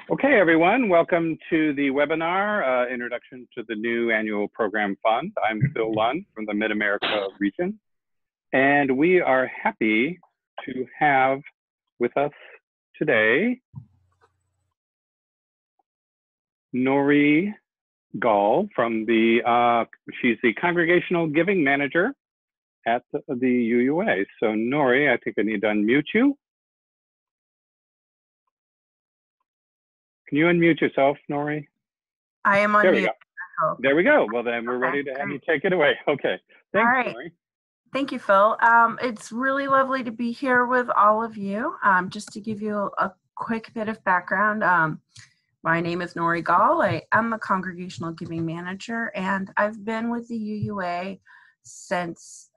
Okay, everyone, welcome to the webinar, Introduction to the New Annual Program Fund. I'm Phil Lund from the MidAmerica Region, and we are happy to have with us today Norrie Gall from she's the Congregational Giving Manager at the UUA. So Norrie, I think I need to unmute you. Can you unmute yourself, Norrie? I am unmuted. There we go. There we go. Well, then we're ready to have you take it away. Okay. Thanks, all right. Norrie. Thank you, Phil. It's really lovely to be here with all of you. Just to give you a quick bit of background, my name is Norrie Gall. I am the Congregational Giving Manager, and I've been with the UUA since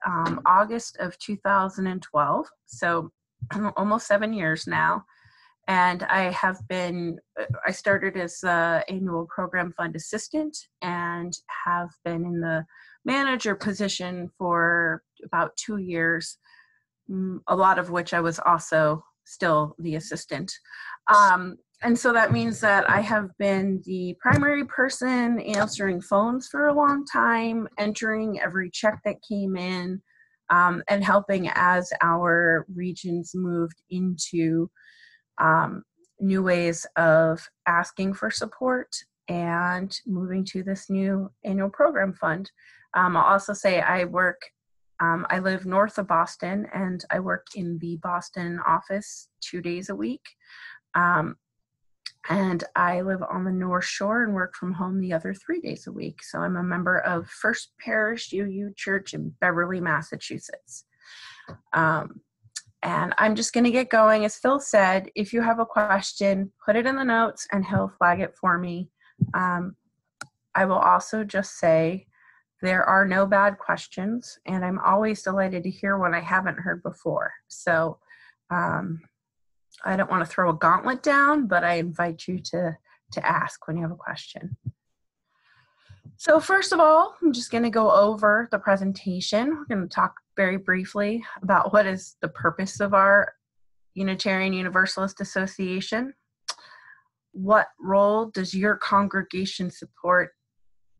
August of 2012, so almost 7 years now. And I started as an annual program fund assistant and have been in the manager position for about 2 years, a lot of which I was also still the assistant. And so that means that I have been the primary person answering phones for a long time, entering every check that came in, and helping as our regions moved into new ways of asking for support and moving to this new annual program fund. I'll also say I live north of Boston, and I work in the Boston office 2 days a week. And I live on the North Shore and work from home the other 3 days a week. So I'm a member of First Parish UU Church in Beverly, Massachusetts. And I'm just going to get going. As Phil said, if you have a question, put it in the notes and he'll flag it for me. I will also just say there are no bad questions, and I'm always delighted to hear one I haven't heard before. So I don't want to throw a gauntlet down, but I invite you to ask when you have a question. So first of all, I'm just going to go over the presentation. We're going to talk very briefly about what is the purpose of our Unitarian Universalist Association. What role does your congregation support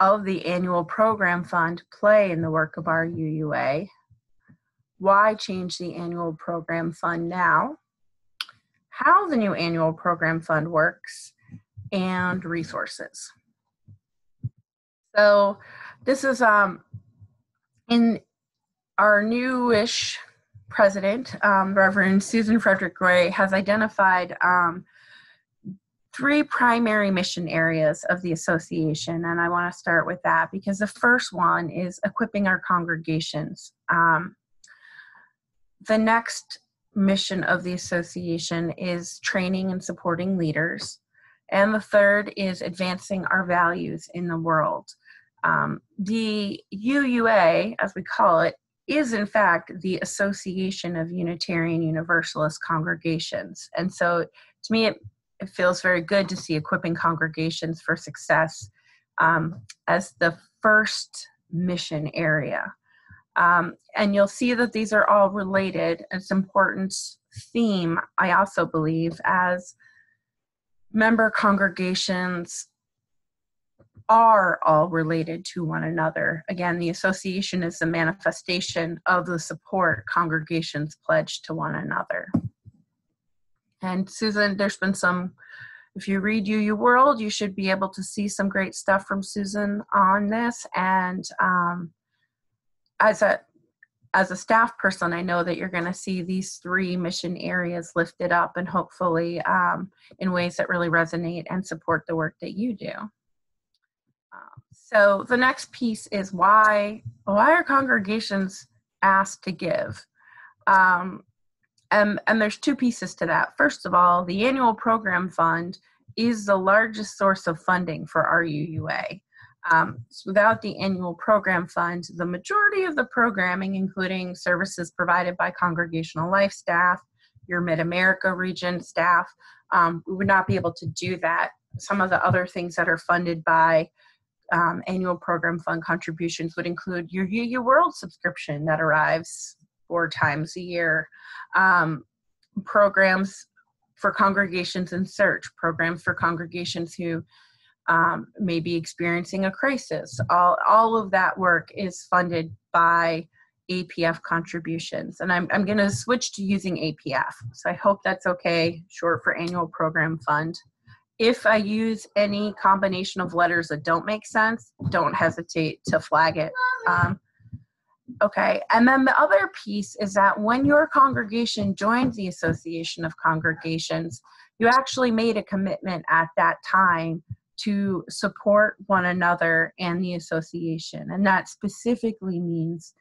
of the annual program fund play in the work of our UUA? Why change the annual program fund now? How the new annual program fund works, and resources. So this is in our newish president, Reverend Susan Frederick Gray, has identified 3 primary mission areas of the association, and I want to start with that because the first one is equipping our congregations. The next mission of the association is training and supporting leaders, and the third is advancing our values in the world. The UUA, as we call it, is in fact the Association of Unitarian Universalist Congregations. And so to me, it feels very good to see equipping congregations for success as the first mission area. And you'll see that these are all related. It's an important theme, I also believe, as member congregations are all related to one another. Again, the association is the manifestation of the support congregations pledge to one another. And Susan, there's been if you read UU World, you should be able to see some great stuff from Susan on this. And as a staff person, I know that you're going to see these 3 mission areas lifted up, and hopefully in ways that really resonate and support the work that you do. So the next piece is why are congregations asked to give? And there's 2 pieces to that. First of all, the annual program fund is the largest source of funding for our UUA. So without the annual program fund, the majority of the programming, including services provided by congregational life staff, your MidAmerica Region staff, we would not be able to do that. Some of the other things that are funded by annual program fund contributions would include your UU World subscription that arrives 4 times a year, programs for congregations in search, programs for congregations who may be experiencing a crisis. All of that work is funded by APF contributions. And I'm going to switch to using APF. So I hope that's okay, short for Annual Program Fund. If I use any combination of letters that don't make sense, don't hesitate to flag it. Okay, and then the other piece is that when your congregation joins the Association of Congregations, you actually made a commitment at that time to support one another and the association. And that specifically means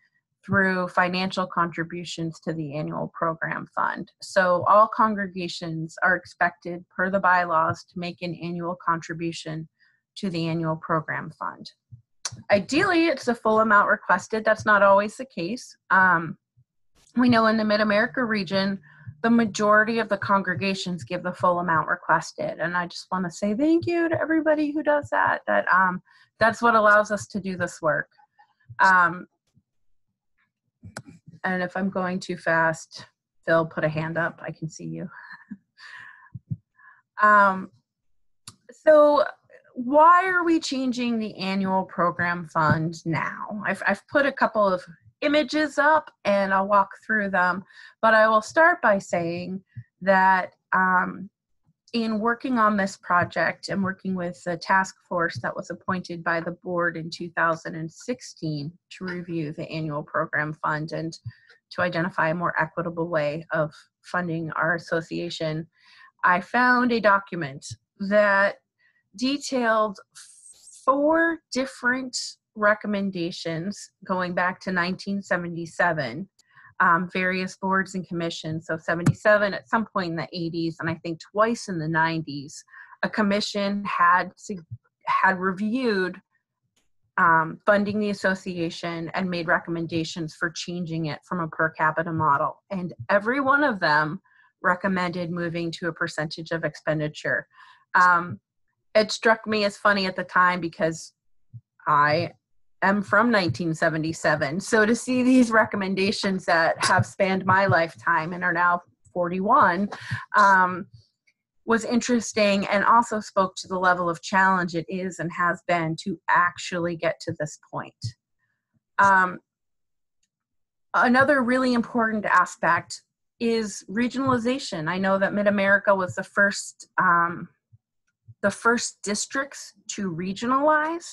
through financial contributions to the annual program fund. So all congregations are expected per the bylaws to make an annual contribution to the annual program fund. Ideally, it's the full amount requested. That's not always the case. We know in the MidAmerica region, the majority of the congregations give the full amount requested. And I just want to say thank you to everybody who does that. That's what allows us to do this work. And if I'm going too fast, Phil, put a hand up. I can see you. So why are we changing the annual program fund now? I've put a couple of images up and I'll walk through them, but I will start by saying that in working on this project and working with the task force that was appointed by the board in 2016 to review the annual program fund and to identify a more equitable way of funding our association, I found a document that detailed 4 different recommendations going back to 1977, various boards and commissions. So 77 at some point in the 80s, and I think twice in the 90s, a commission had reviewed funding the association and made recommendations for changing it from a per capita model. And every one of them recommended moving to a percentage of expenditure. It struck me as funny at the time because I am from 1977. So to see these recommendations that have spanned my lifetime and are now 41 was interesting, and also spoke to the level of challenge it is and has been to actually get to this point. Another really important aspect is regionalization. I know that MidAmerica was the first districts to regionalize,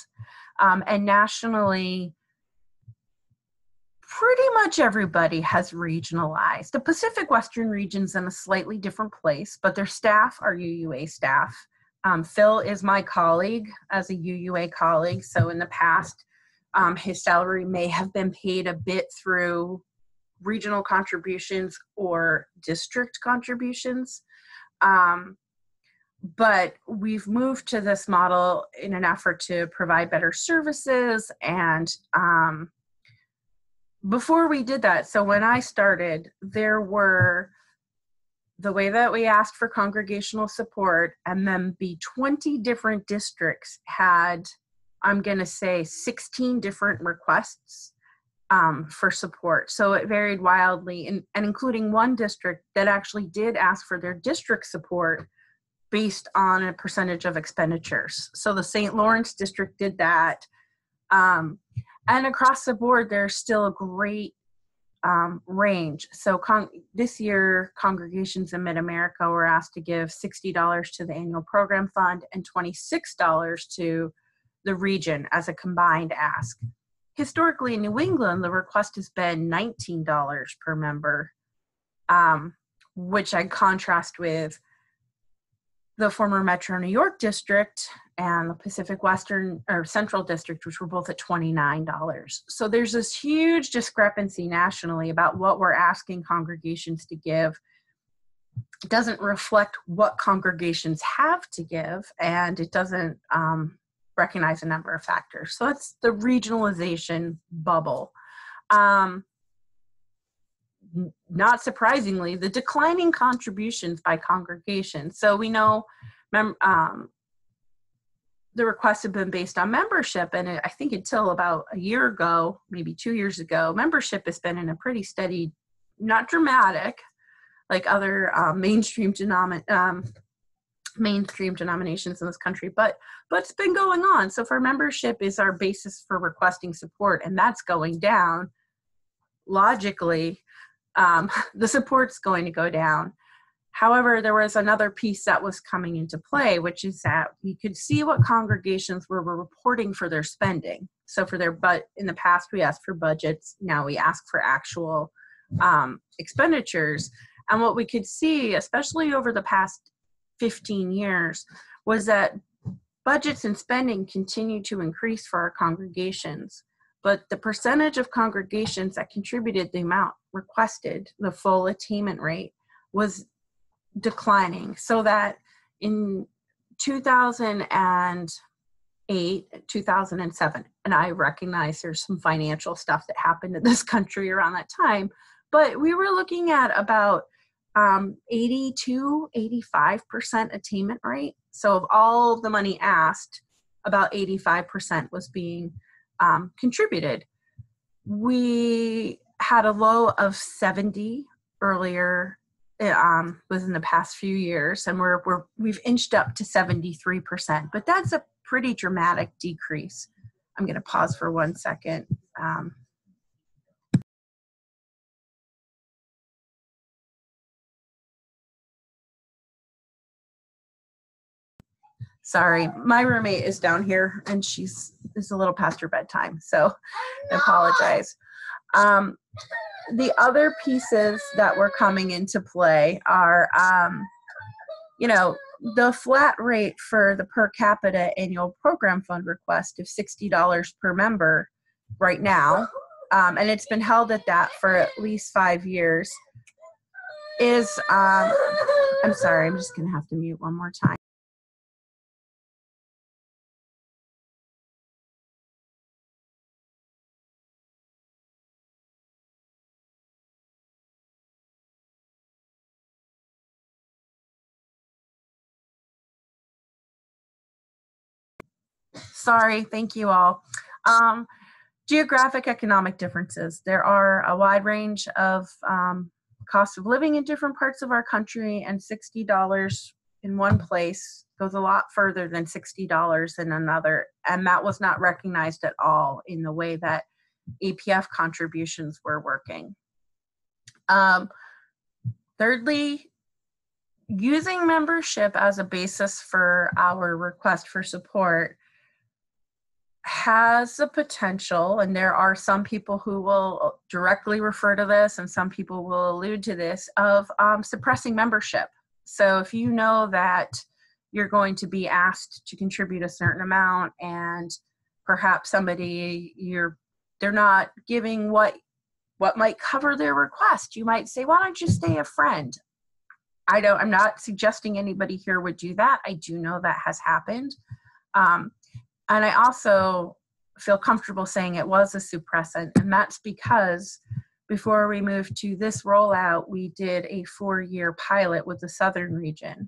and nationally, pretty much everybody has regionalized. The Pacific Western region's in a slightly different place, but their staff are UUA staff. Phil is my colleague as a UUA colleague, so in the past, his salary may have been paid a bit through regional contributions or district contributions. But we've moved to this model in an effort to provide better services. And before we did that, so when I started, there were the way that we asked for congregational support, and then the 20 different districts had, I'm going to say, 16 different requests for support. So it varied wildly, and including one district that actually did ask for their district support based on a percentage of expenditures. So the St. Lawrence district did that. And across the board, there's still a great range. So this year, congregations in MidAmerica were asked to give $60 to the annual program fund and $26 to the region as a combined ask. Historically in New England, the request has been $19 per member, which I contrast with the former Metro New York district and the Pacific Western or Central district, which were both at $29. So there's this huge discrepancy nationally about what we're asking congregations to give. It doesn't reflect what congregations have to give, and it doesn't recognize a number of factors. So that's the regionalization bubble. Not surprisingly, the declining contributions by congregations. So we know the requests have been based on membership, and I think until about a year ago, maybe 2 years ago, membership has been in a pretty steady, not dramatic, like other mainstream denominations in this country, but it's been going on. So for membership is our basis for requesting support, and that's going down. Logically, the support's going to go down. However, there was another piece that was coming into play, which is that we could see what congregations were reporting for their spending. So for their in the past, we asked for budgets. Now we ask for actual expenditures. And what we could see, especially over the past 15 years, was that budgets and spending continue to increase for our congregations. But the percentage of congregations that contributed the amount requested, the full attainment rate, was declining. So that in 2008, 2007, and I recognize there's some financial stuff that happened in this country around that time, but we were looking at about 82, 85% attainment rate. So of all of the money asked, about 85% was being contributed. We had a low of 70 earlier within the past few years, and we've inched up to 73%, but that's a pretty dramatic decrease. I'm going to pause for 1 second. Sorry, my roommate is down here, and it's a little past her bedtime, so I apologize. The other pieces that were coming into play are, the flat rate for the per capita annual program fund request of $60 per member right now, and it's been held at that for at least 5 years, is, I'm sorry, I'm just going to have to mute one more time. Sorry, thank you all. Geographic economic differences. There are a wide range of cost of living in different parts of our country, and $60 in one place goes a lot further than $60 in another, and that was not recognized at all in the way that APF contributions were working. Thirdly, using membership as a basis for our request for support has the potential, and there are some people who will directly refer to this and some people will allude to this, of suppressing membership. So if you know that you're going to be asked to contribute a certain amount, and perhaps somebody they're not giving what might cover their request, you might say, why don't you stay a friend? I'm not suggesting anybody here would do that. I do know that has happened. And I also feel comfortable saying it was a suppressant, and that's because before we moved to this rollout, we did a 4-year pilot with the Southern region.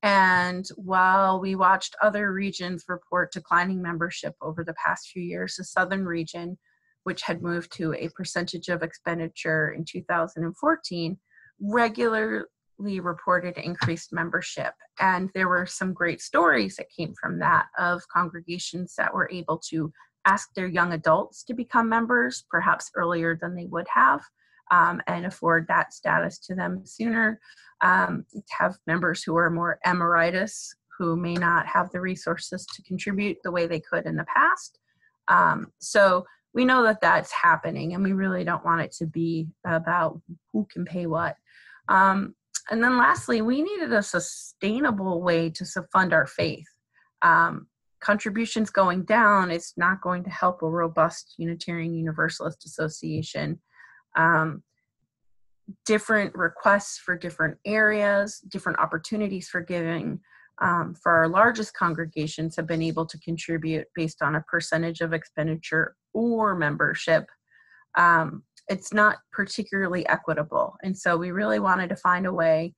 And while we watched other regions report declining membership over the past few years, the Southern region, which had moved to a percentage of expenditure in 2014, regularly reported increased membership. And there were some great stories that came from that, of congregations that were able to ask their young adults to become members, perhaps earlier than they would have, and afford that status to them sooner. Have members who are more emeritus, who may not have the resources to contribute the way they could in the past. So we know that that's happening, and we really don't want it to be about who can pay what. And then lastly, we needed a sustainable way to fund our faith. Contributions going down is not going to help a robust Unitarian Universalist association. Different requests for different areas, different opportunities for giving for our largest congregations have been able to contribute based on a percentage of expenditure or membership. It's not particularly equitable. And so we really wanted to find a way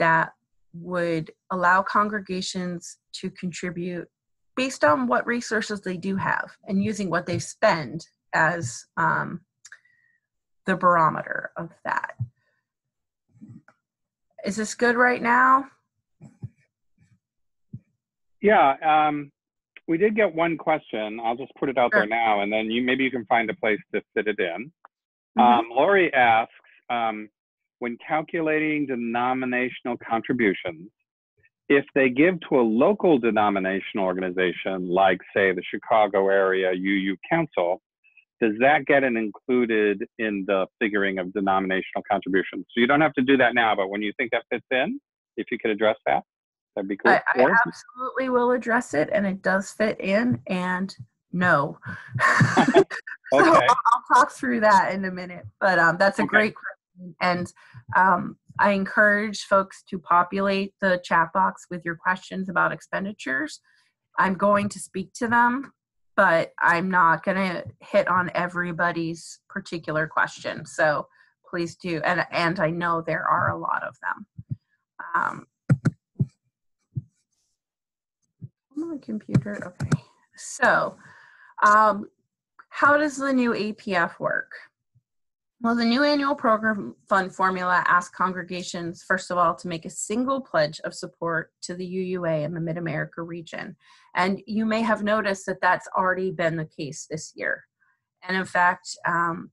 that would allow congregations to contribute based on what resources they do have, and using what they spend as the barometer of that. Is this good right now? Yeah, we did get one question. I'll just put it out there now, and then maybe you can find a place to fit it in. Lori asks, when calculating denominational contributions, if they give to a local denominational organization, like say the Chicago area UU Council, does that get included in the figuring of denominational contributions? So you don't have to do that now, but when you think that fits in, if you could address that, that'd be cool. I absolutely will address it, and it does fit in, and no. Okay. So I'll talk through that in a minute, but that's a great question. And I encourage folks to populate the chat box with your questions about expenditures. I'm going to speak to them, but I'm not going to hit on everybody's particular question. So please do. And I know there are a lot of them. On my computer. Okay. So how does the new APF work? Well, the new annual program fund formula asks congregations, first of all, to make a single pledge of support to the UUA in the MidAmerica region. And you may have noticed that that's already been the case this year. And in fact,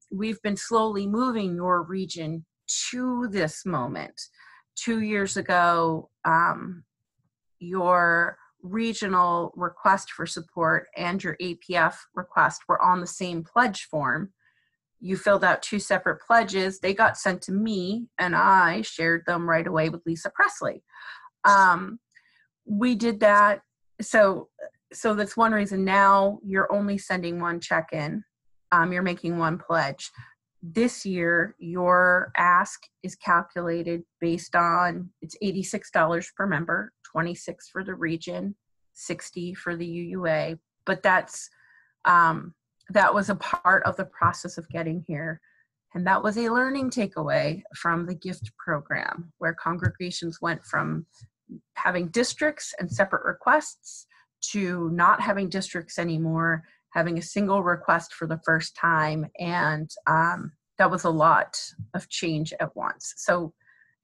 we've been slowly moving your region to this moment. 2 years ago, your regional request for support and your APF request were on the same pledge form. You filled out 2 separate pledges. They got sent to me, and I shared them right away with Lisa Presley. We did that. So that's one reason. Now you're only sending one check in. You're making one pledge. This year, your ask is calculated based on, it's $86 per member, $26 for the region, $60 for the UUA. But that's that was a part of the process of getting here. And that was a learning takeaway from the gift program, where congregations went from having districts and separate requests to not having districts anymore, having a single request for the first time. And that was a lot of change at once. So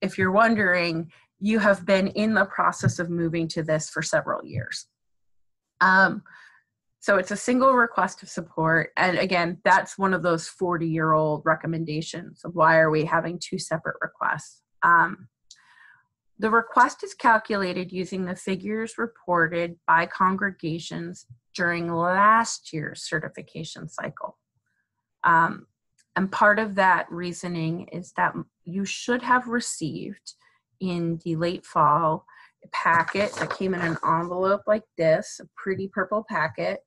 if you're wondering, you have been in the process of moving to this for several years. So it's a single request of support. And again, that's one of those 40-year-old recommendations of why are we having 2 separate requests. The request is calculated using the figures reported by congregations during last year's certification cycle. And part of that reasoning is that you should have received in the late fall a packet that came in an envelope like this, a pretty purple packet,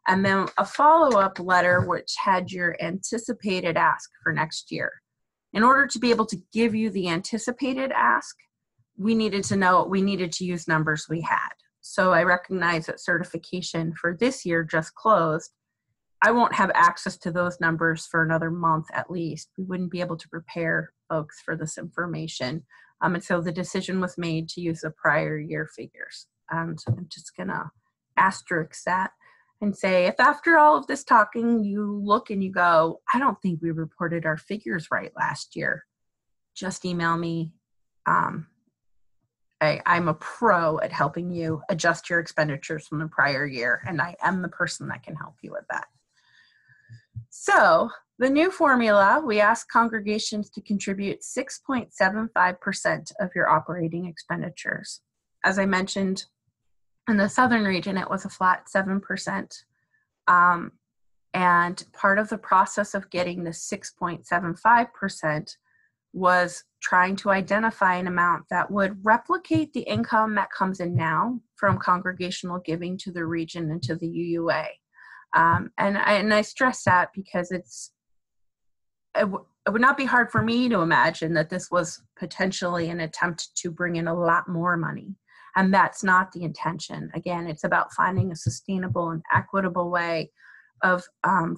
and then a follow-up letter which had your anticipated ask for next year. In order to be able to give you the anticipated ask, we needed to use numbers we had. So I recognize that certification for this year just closed. I won't have access to those numbers for another month at least. We wouldn't be able to prepare folks for this information. And so the decision was made to use the prior year figures. And I'm just gonna asterisk that and say, if after all of this talking, you look and you go, I don't think we reported our figures right last year, just email me. I'm a pro at helping you adjust your expenditures from the prior year, and I am the person that can help you with that. So the new formula, we ask congregations to contribute 6.75% of your operating expenditures. As I mentioned, in the Southern region, it was a flat 7%. And part of the process of getting the 6.75% was trying to identify an amount that would replicate the income that comes in now from congregational giving to the region and to the UUA. And I stress that because it would not be hard for me to imagine that this was potentially an attempt to bring in a lot more money. And that's not the intention. Again, it's about finding a sustainable and equitable way of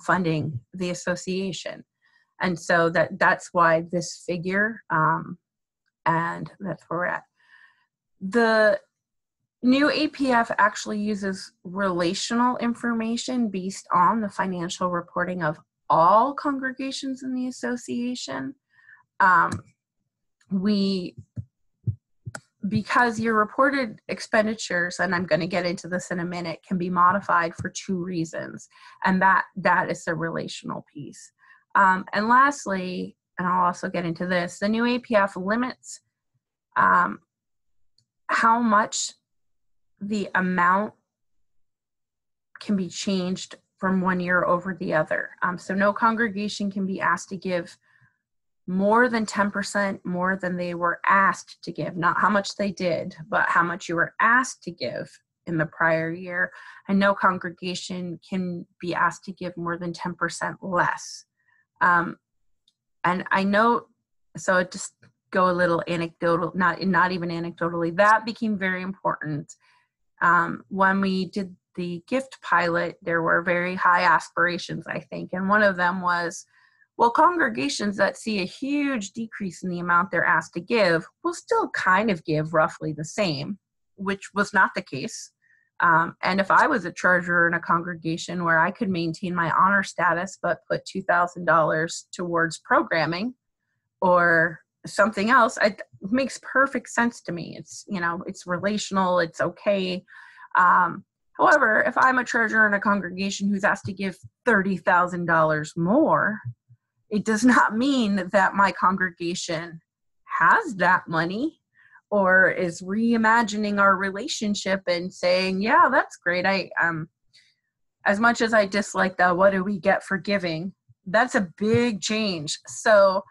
funding the association. And so that's why this figure, and that's where we're at. The new APF actually uses relational information based on the financial reporting of all congregations in the association. We because your reported expenditures, and I'm going to get into this in a minute, can be modified for two reasons. And that is the relational piece. And lastly, and I'll also get into this, the new APF limits how much the amount can be changed from one year over the other. So no congregation can be asked to give more than 10% more than they were asked to give, not how much they did, but how much you were asked to give in the prior year. And no congregation can be asked to give more than 10% less. And I know, so it just go a little anecdotal, not even anecdotally, that became very important. When we did the gift pilot, there were very high aspirations, I think. And one of them was, well, congregations that see a huge decrease in the amount they're asked to give will still kind of give roughly the same, which was not the case. And if I was a treasurer in a congregation where I could maintain my honor status but put $2,000 towards programming or something else, it makes perfect sense to me. It's, it's relational, it's okay. However, if I'm a treasurer in a congregation who's asked to give $30,000 more, it does not mean that my congregation has that money or is reimagining our relationship and saying, yeah, that's great. As much as I dislike the what do we get for giving, that's a big change. So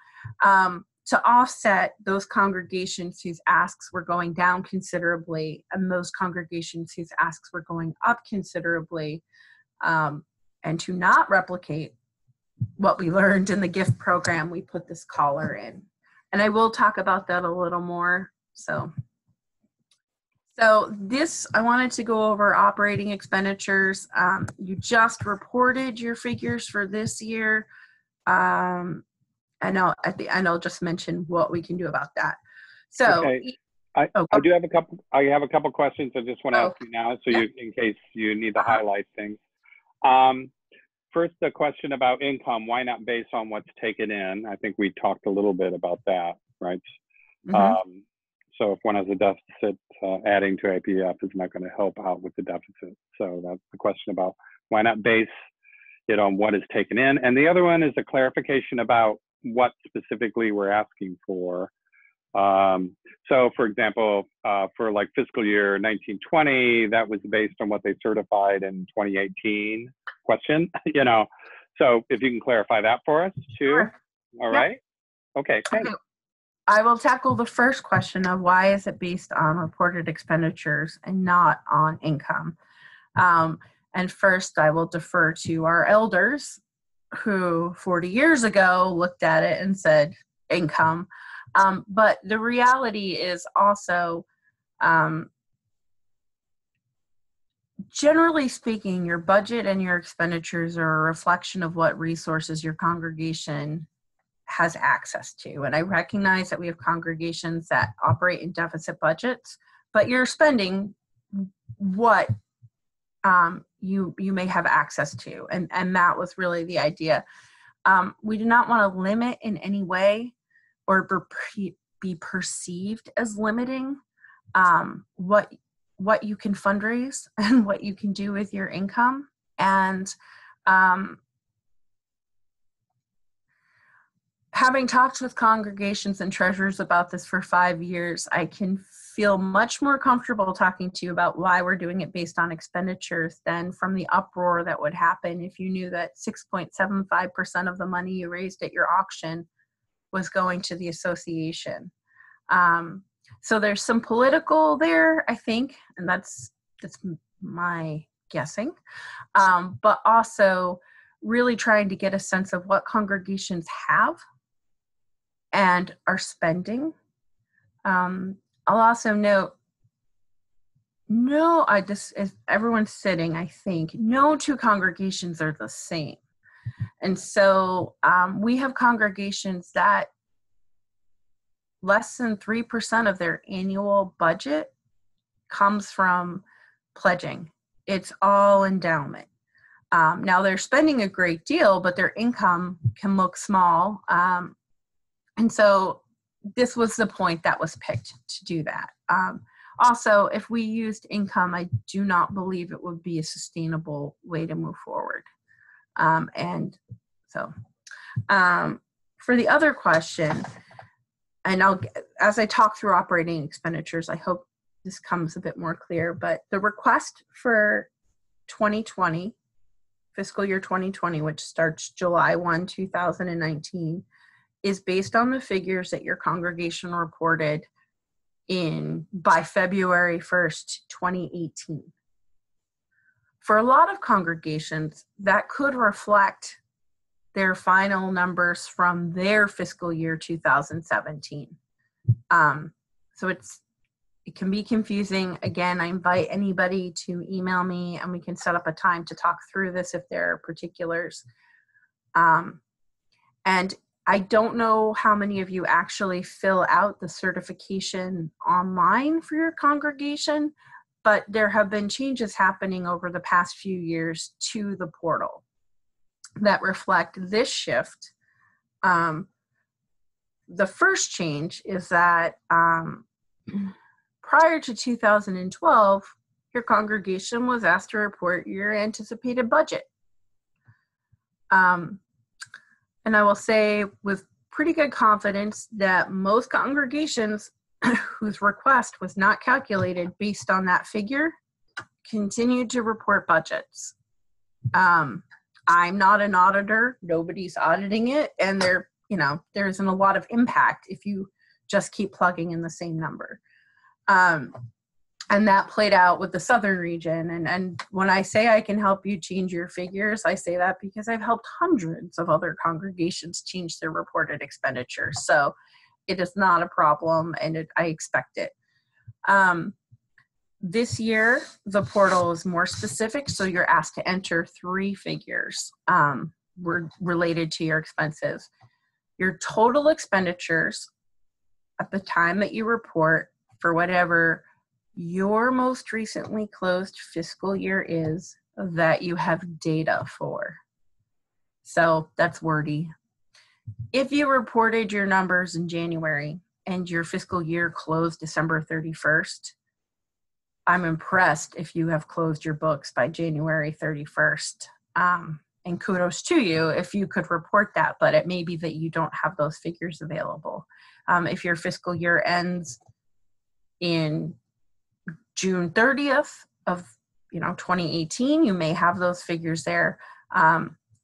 to offset those congregations whose asks were going down considerably and those congregations whose asks were going up considerably, and to not replicate what we learned in the gift program, we put this collar in. And I will talk about that a little more. So this, I wanted to go over operating expenditures. You just reported your figures for this year. And I'll just mention what we can do about that. So okay. I have a couple questions I just want to ask you now, so in case you need to highlight things. First, the question about income, why not based on what's taken in? I think we talked a little bit about that, right? Mm-hmm. So if one has a deficit, adding to APF is not going to help out with the deficit. So that's the question about why not base it on what is taken in. And the other one is a clarification about what specifically we're asking for. So for example, for like fiscal year 1920, that was based on what they certified in 2018 question, so if you can clarify that for us too. Sure. All right. Okay, thanks. Okay. I will tackle the first question of why is it based on reported expenditures and not on income. And first I will defer to our elders who 40 years ago looked at it and said income. But the reality is also, generally speaking, your budget and your expenditures are a reflection of what resources your congregation has access to. And I recognize that we have congregations that operate in deficit budgets, but you're spending what you may have access to. And that was really the idea. We do not want to limit in any way or be perceived as limiting what you can fundraise and what you can do with your income. And having talked with congregations and treasurers about this for 5 years, I can feel much more comfortable talking to you about why we're doing it based on expenditures than from the uproar that would happen if you knew that 6.75% of the money you raised at your auction was going to the association. So there's some political there, I think, and that's my guessing, but also really trying to get a sense of what congregations have and are spending. I'll also note, if everyone's sitting, I think, no two congregations are the same. And so we have congregations that less than 3% of their annual budget comes from pledging. It's all endowment. Now they're spending a great deal, but their income can look small. And so this was the point that was picked to do that. Also, if we used income, I do not believe it would be a sustainable way to move forward. And so for the other question, and as I talk through operating expenditures, I hope this comes a bit more clear, but the request for 2020, fiscal year 2020, which starts July 1, 2019, is based on the figures that your congregation reported by February 1st, 2018. For a lot of congregations, that could reflect their final numbers from their fiscal year 2017. So it can be confusing. Again, I invite anybody to email me and we can set up a time to talk through this if there are particulars. And I don't know how many of you actually fill out the certification online for your congregation, but there have been changes happening over the past few years to the portal that reflect this shift. The first change is that prior to 2012, your congregation was asked to report your anticipated budget. And I will say with pretty good confidence that most congregations whose request was not calculated based on that figure continued to report budgets. I'm not an auditor, nobody's auditing it, and there isn't a lot of impact if you just keep plugging in the same number. And that played out with the Southern region. And when I say I can help you change your figures, I say that because I've helped hundreds of other congregations change their reported expenditures. So it is not a problem, and I expect it. This year, the portal is more specific, so you're asked to enter 3 figures related to your expenses. Your total expenditures at the time that you report for whatever your most recently closed fiscal year is that you have data for. So that's wordy. If you reported your numbers in January and your fiscal year closed December 31st, I'm impressed if you have closed your books by January 31st. And kudos to you if you could report that, but it may be that you don't have those figures available. If your fiscal year ends in June 30th of 2018, you may have those figures there.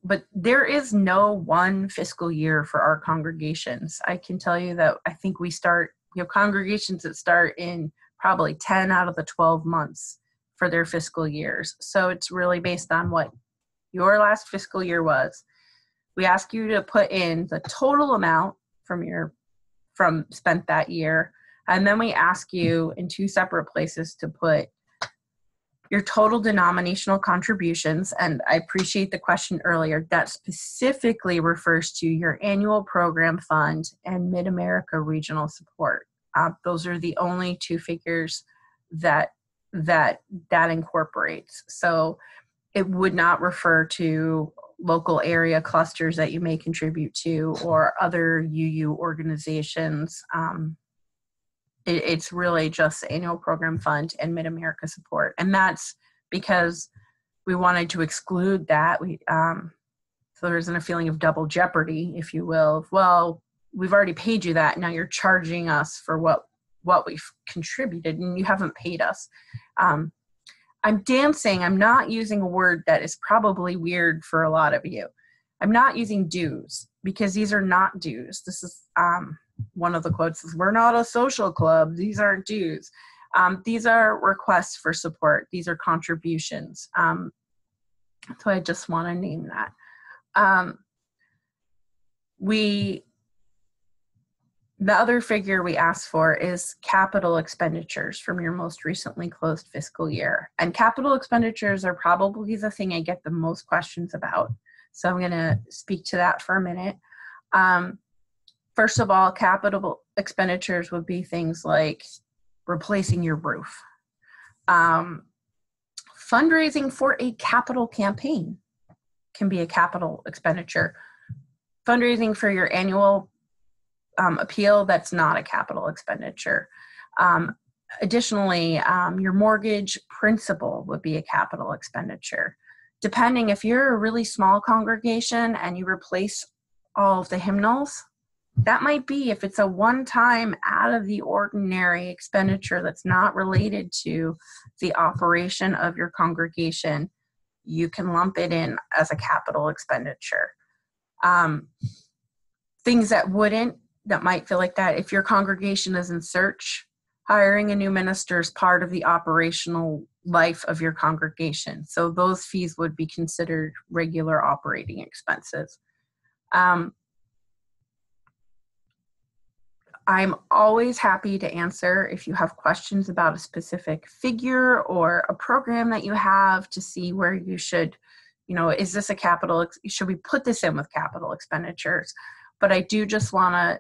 But there is no one fiscal year for our congregations. I can tell you that I think we start, congregations that start in probably 10 out of the 12 months for their fiscal years. So it's really based on what your last fiscal year was. We ask you to put in the total amount from spent that year. And then we ask you in 2 separate places to put your total denominational contributions. And I appreciate the question earlier. That specifically refers to your annual program fund and MidAmerica regional support. Those are the only 2 figures that incorporates. So it would not refer to local area clusters that you may contribute to or other UU organizations. It's really just the annual program fund and MidAmerica support. And that's because we wanted to exclude that. So there isn't a feeling of double jeopardy, if you will. Well, we've already paid you that. Now you're charging us for what we've contributed and you haven't paid us. I'm dancing. I'm not using a word that is probably weird for a lot of you. I'm not using dues because these are not dues. This is one of the quotes is, "We're not a social club. These aren't dues." These are requests for support. These are contributions. So I just want to name that. The other figure we asked for is capital expenditures from your most recently closed fiscal year. And capital expenditures are probably the thing I get the most questions about. So I'm going to speak to that for a minute. First of all, capital expenditures would be things like replacing your roof. Fundraising for a capital campaign can be a capital expenditure. Fundraising for your annual appeal, that's not a capital expenditure. Additionally, your mortgage principal would be a capital expenditure. Depending, if you're a really small congregation and you replace all of the hymnals, that might be, if it's a one-time out of the ordinary expenditure that's not related to the operation of your congregation, you can lump it in as a capital expenditure. Things that might feel like that, if your congregation is in search, hiring a new minister is part of the operational life of your congregation. So those fees would be considered regular operating expenses. I'm always happy to answer if you have questions about a specific figure or a program that you have, to see where you should, is this a should we put this in with capital expenditures? But I do just want to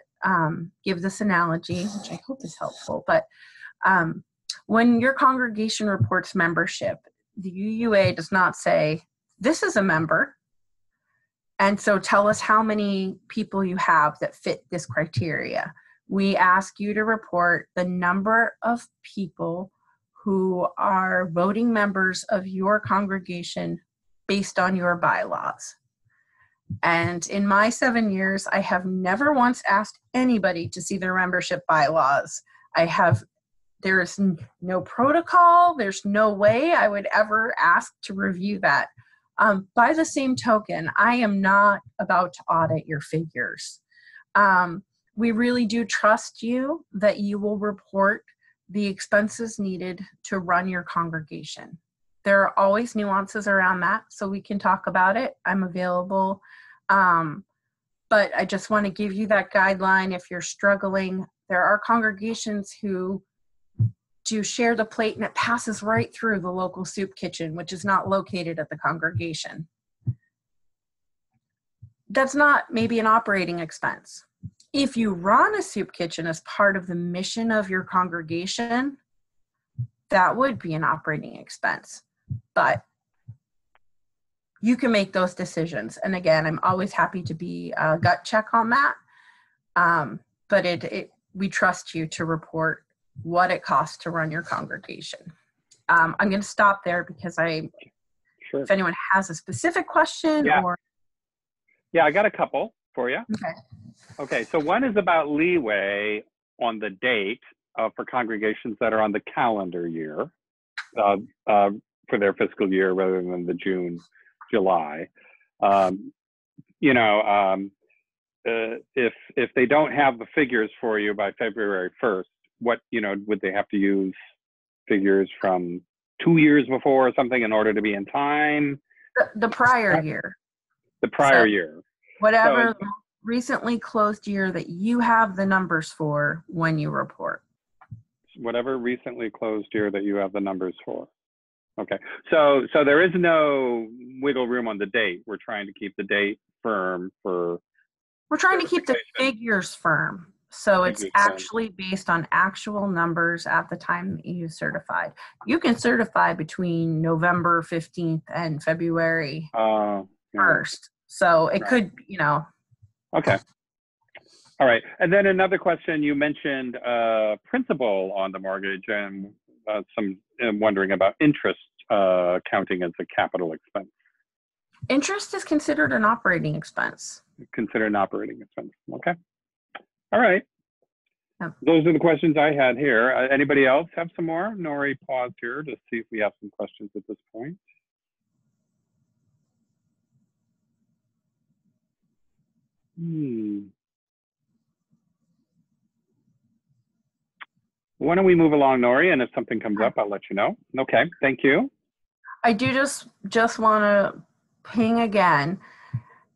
give this analogy, which I hope is helpful. But when your congregation reports membership, the UUA does not say, this is a member, and so tell us how many people you have that fit this criteria. We ask you to report the number of people who are voting members of your congregation based on your bylaws. And in my 7 years, I have never once asked anybody to see their membership bylaws. There is no protocol. There's no way I would ever ask to review that. By the same token, I am not about to audit your figures. We really do trust you that you will report the expenses needed to run your congregation. There are always nuances around that, so we can talk about it. I'm available. But I just want to give you that guideline if you're struggling. There are congregations who do share the plate and it passes right through the local soup kitchen, which is not located at the congregation. That's not maybe an operating expense. If you run a soup kitchen as part of the mission of your congregation, that would be an operating expense. But you can make those decisions. And again, I'm always happy to be a gut check on that. But we trust you to report what it costs to run your congregation. I'm going to stop there because Sure. If anyone has a specific question or. Yeah, I got a couple for you. Okay. So one is about leeway on the date for congregations that are on the calendar year for their fiscal year rather than the June, July. If they don't have the figures for you by February 1st, would they have to use figures from 2 years before or something in order to be in time? The prior year. The prior year. Whatever recently closed year that you have the numbers for when you report. Whatever recently closed year that you have the numbers for. Okay. So there is no wiggle room on the date. We're trying to keep the date firm for. We're trying to keep the figures firm. So it's actually based on actual numbers at the time that you certified. You can certify between November 15th and February 1st. So it could, Okay. All right. And then another question, you mentioned principal on the mortgage and wondering about interest counting as a capital expense. Interest is considered an operating expense. Considered an operating expense. Okay. All right. Yeah. Those are the questions I had here. Anybody else have some more? Norrie, pause here to see if we have some questions at this point. Why don't we move along, Norrie, and if something comes up, I'll let you know. Okay, thank you. I do just want to ping again.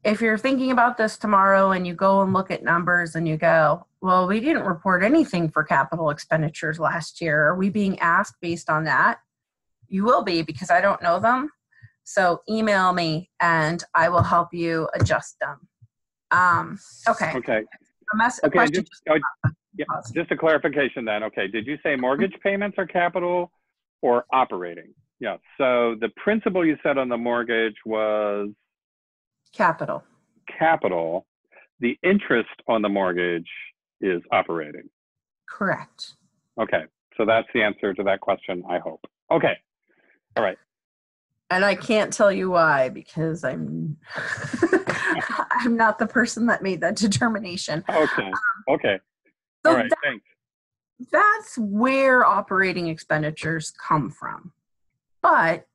If you're thinking about this tomorrow and you go and look at numbers and you go, well, we didn't report anything for capital expenditures last year. Are we being asked based on that? You will be, because I don't know them. So email me and I will help you adjust them. Okay. Okay. Just a clarification then. Okay. Did you say mortgage payments are capital or operating? Yeah. So the principal you said on the mortgage was capital. The interest on the mortgage is operating. Correct. Okay, so that's the answer to that question, I hope. Okay, all right. And I can't tell you why, because I'm I'm not the person that made that determination. Okay, okay. So All right, thanks. that's where operating expenditures come from. But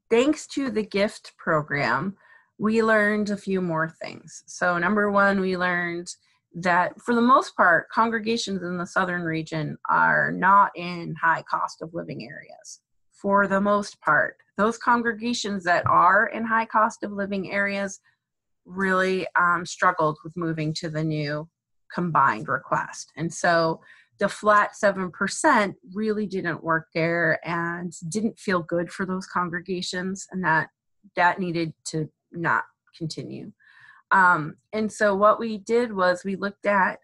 thanks to the GIFT program, we learned a few more things. So number one, we learned that for the most part, congregations in the southern region are not in high cost of living areas. For the most part, those congregations that are in high cost of living areas really struggled with moving to the new combined request. And so the flat 7% really didn't work there and didn't feel good for those congregations, and that needed to not continue. And so what we did was we looked at,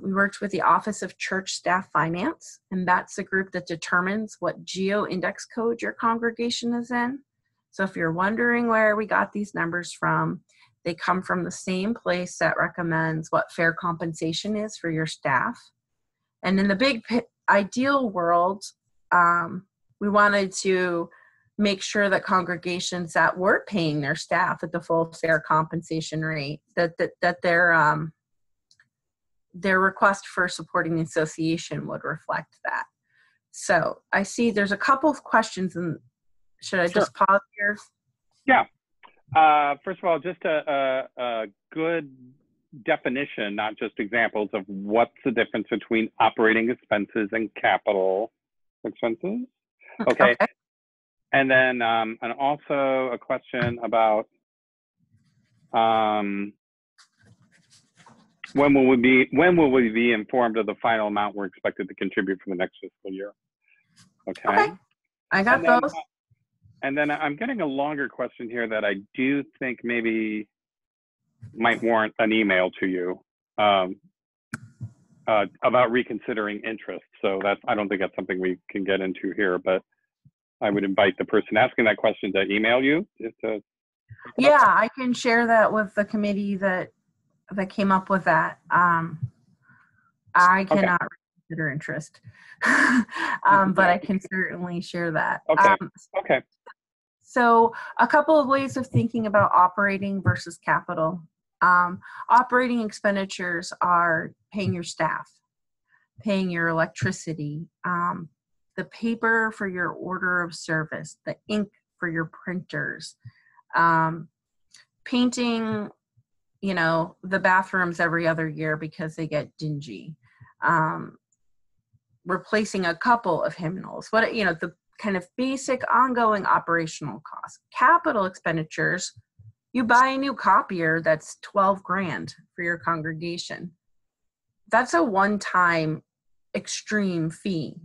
we worked with the Office of Church Staff Finance, and that's the group that determines what geo-index code your congregation is in. So if you're wondering where we got these numbers from, they come from the same place that recommends what fair compensation is for your staff. And in the big ideal world, we wanted to make sure that congregations that were paying their staff at the full fair compensation rate, that their request for supporting the association would reflect that. So I see there's a couple of questions, and should I just pause here? Yeah. First of all, just a good definition, not just examples of what's the difference between operating expenses and capital expenses. Okay. And then, and also a question about when will we be informed of the final amount we're expected to contribute for the next fiscal year? Okay. I got those. And then I'm getting a longer question here that I do think maybe might warrant an email to you about reconsidering interest. So I don't think that's something we can get into here, but I would invite the person asking that question to email you. Yeah, I can share that with the committee that came up with that. I cannot reconsider interest, but I can certainly share that. Okay. So a couple of ways of thinking about operating versus capital. Operating expenditures are paying your staff, paying your electricity, the paper for your order of service, the ink for your printers, painting, the bathrooms every other year because they get dingy, replacing a couple of hymnals, the kind of basic ongoing operational costs. Capital expenditures, you buy a new copier that's $12,000 for your congregation. That's a one-time extreme fee.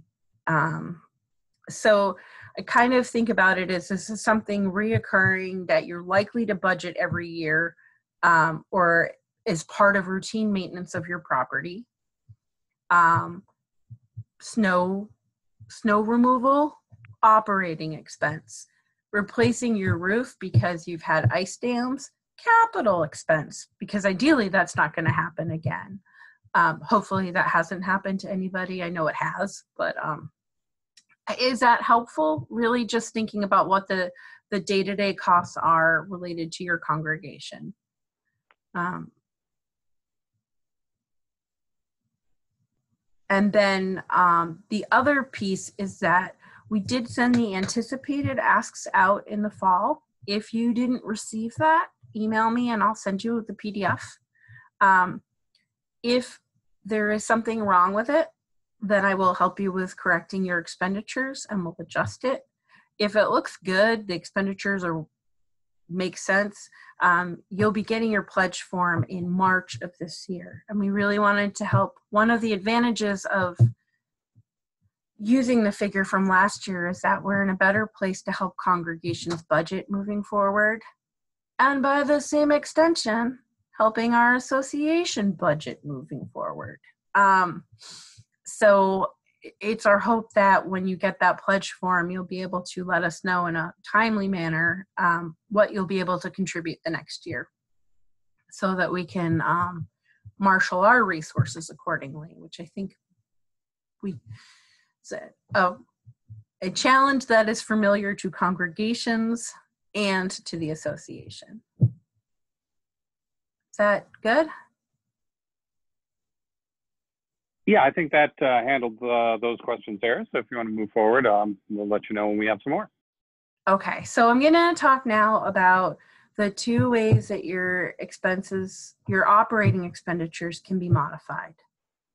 So I kind of think about it as this is something reoccurring that you're likely to budget every year, or as part of routine maintenance of your property. Snow removal, operating expense. Replacing your roof because you've had ice dams, capital expense, because ideally that's not going to happen again. Hopefully that hasn't happened to anybody. I know it has, but is that helpful? Really just thinking about what the day-to-day costs are related to your congregation. And then the other piece is that we did send the anticipated asks out in the fall. If you didn't receive that, email me and I'll send you the PDF. If there is something wrong with it, then I will help you with correcting your expenditures and we'll adjust it. If it looks good, the expenditures make sense, you'll be getting your pledge form in March of this year. And we really wanted to help. One of the advantages of using the figure from last year is that we're in a better place to help congregations budget moving forward. And by the same extension, helping our association budget moving forward. So it's our hope that when you get that pledge form, you'll be able to let us know in a timely manner what you'll be able to contribute the next year so that we can marshal our resources accordingly, which I think it's a challenge that is familiar to congregations and to the association. Is that good? Yeah, I think that handled those questions there. So if you want to move forward, we'll let you know when we have some more. Okay, so I'm going to talk now about the two ways that your expenses, your operating expenditures can be modified.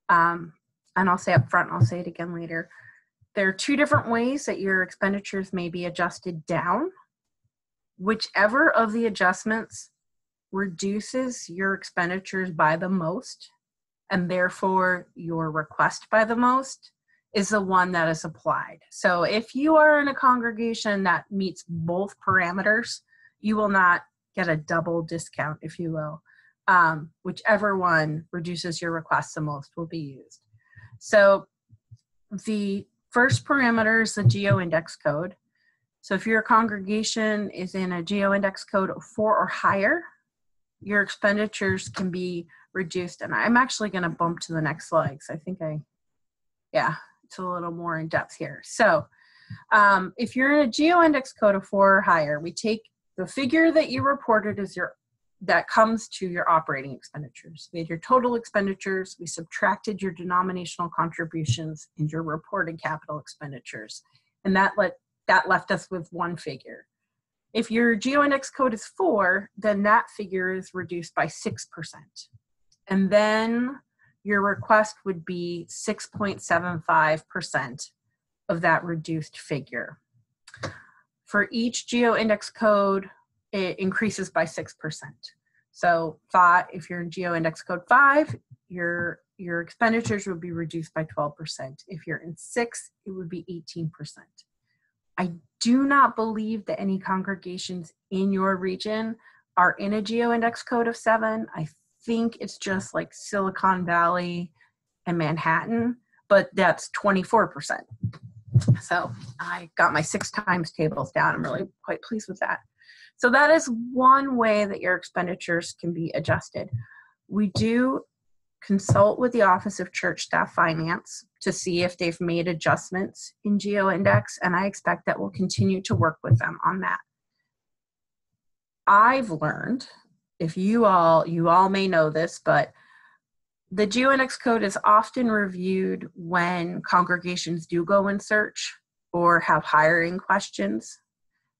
And I'll say up front, I'll say it again later. There are two different ways that your expenditures may be adjusted down. Whichever of the adjustments reduces your expenditures by the most, and therefore your request by the most, is the one that is applied. So if you are in a congregation that meets both parameters, you will not get a double discount, if you will. Whichever one reduces your request the most will be used. So the first parameter is the geo-index code. So if your congregation is in a geo-index code of 4 or higher, your expenditures can be reduced. And I'm actually going to bump to the next slide because I think it's a little more in depth here. So if you're in a geo-index code of 4 or higher, we take the figure that you reported as that comes to your operating expenditures. We had your total expenditures, we subtracted your denominational contributions and your reported capital expenditures. And that left us with one figure. If your geo-index code is 4, then that figure is reduced by 6%. And then your request would be 6.75% of that reduced figure. For each geo-index code, it increases by 6%. So if you're in geo-index code 5, your expenditures would be reduced by 12%. If you're in 6, it would be 18%. I do not believe that any congregations in your region are in a geo-index code of 7. I think it's just like Silicon Valley and Manhattan, but that's 24%. So I got my 6 times tables down. I'm really quite pleased with that. So that is one way that your expenditures can be adjusted. We do consult with the Office of Church Staff Finance to see if they've made adjustments in geo-index, and I expect that we'll continue to work with them on that. I've learned, if you all may know this, but the geo-index code is often reviewed when congregations do go in search or have hiring questions.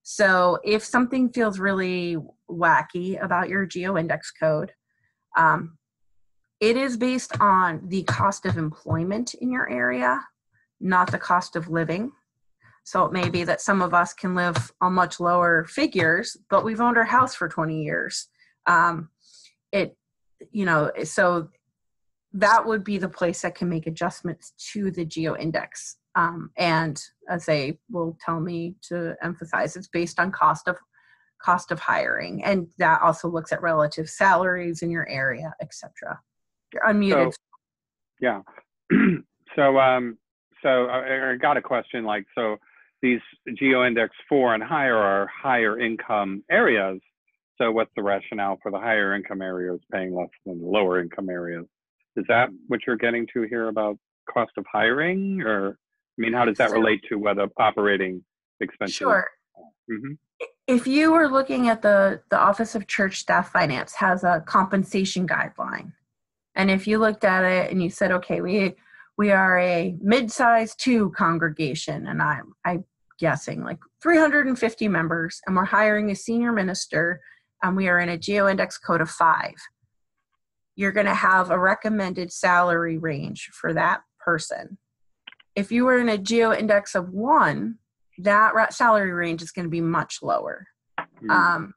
So if something feels really wacky about your geo-index code, it is based on the cost of employment in your area, not the cost of living. So it may be that some of us can live on much lower figures, but we've owned our house for 20 years. So that would be the place that can make adjustments to the geo-index. And as they will tell me to emphasize, it's based on cost of hiring. And that also looks at relative salaries in your area, etc. You're unmuted. So I got a question so these geo-index 4 and higher are higher income areas. So what's the rationale for the higher income areas paying less than the lower income areas? Is that what you're getting to here about cost of hiring? Or, how does that relate to whether operating expenses? Sure. Mm-hmm. If you were looking at the Office of Church Staff Finance has a compensation guideline. And if you looked at it and you said, okay, we are a mid-size 2 congregation, and I'm guessing like 350 members, and we're hiring a senior minister, and we are in a geo-index code of 5. You're going to have a recommended salary range for that person. If you were in a geo-index of 1, that salary range is going to be much lower. Mm.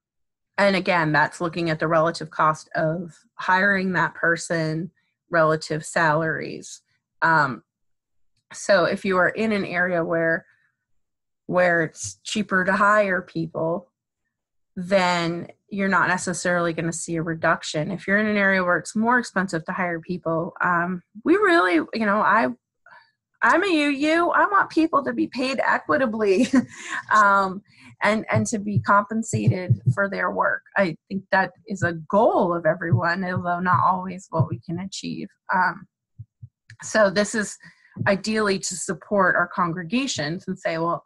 And again, that's looking at the relative cost of hiring that person, relative salaries. So if you are in an area where it's cheaper to hire people, then you're not necessarily going to see a reduction. If you're in an area where it's more expensive to hire people, we really, I'm a UU. I want people to be paid equitably and to be compensated for their work. I think that is a goal of everyone, although not always what we can achieve. So this is ideally to support our congregations and say, well,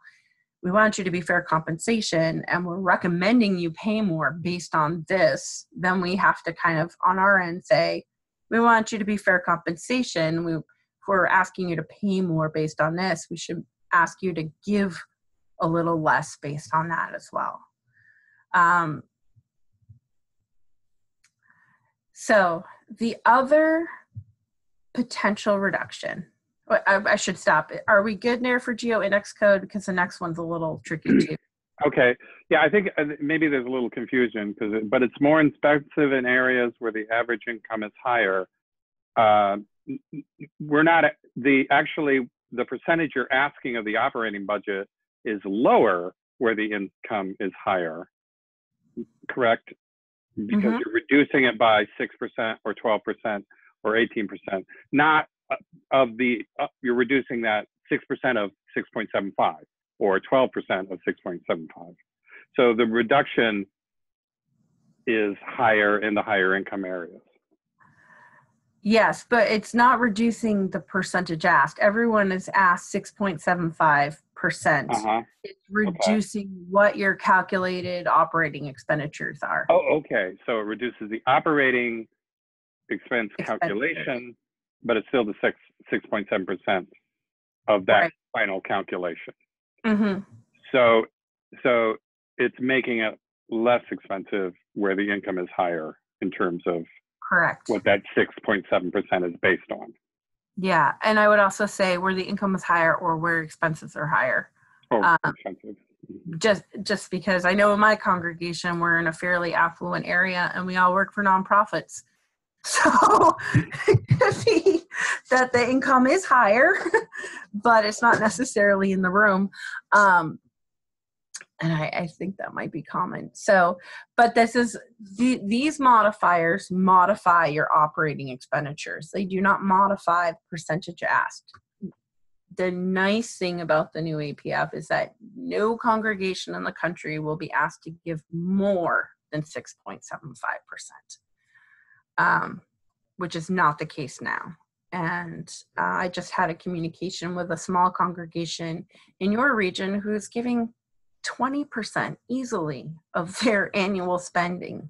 we want you to be fair compensation and we're recommending you pay more based on this. Then we have to kind of on our end say, we want you to be fair compensation. If we're asking you to pay more based on this, we should ask you to give a little less based on that as well. So the other potential reduction, I should stop it. Are we good there for geo index code? Because the next one's a little tricky too. Okay. Yeah, I think maybe there's a little confusion but it's more expensive in areas where the average income is higher. We're not actually the percentage you're asking of the operating budget is lower where the income is higher, correct? Because you're reducing it by 6% or 12% or 18%, not you're reducing that 6% of 6.75 or 12% of 6.75. So the reduction is higher in the higher income areas. Yes, but it's not reducing the percentage asked. Everyone is asked 6.75%. It's reducing what your calculated operating expenditures are. Oh, okay. So it reduces the operating expense calculation, but it's still the 6.7% of that final calculation. So it's making it less expensive where the income is higher in terms of what that 6.7% is based on. Yeah, and I would also say where the income is higher or where expenses are higher. Expensive. Just because I know in my congregation we're in a fairly affluent area and we all work for nonprofits. So it could be that the income is higher, but it's not necessarily in the room. And I think that might be common. So, but these modifiers modify your operating expenditures. They do not modify percentage asked. The nice thing about the new APF is that no congregation in the country will be asked to give more than 6.75%, which is not the case now. And I just had a communication with a small congregation in your region who's giving 20% easily of their annual spending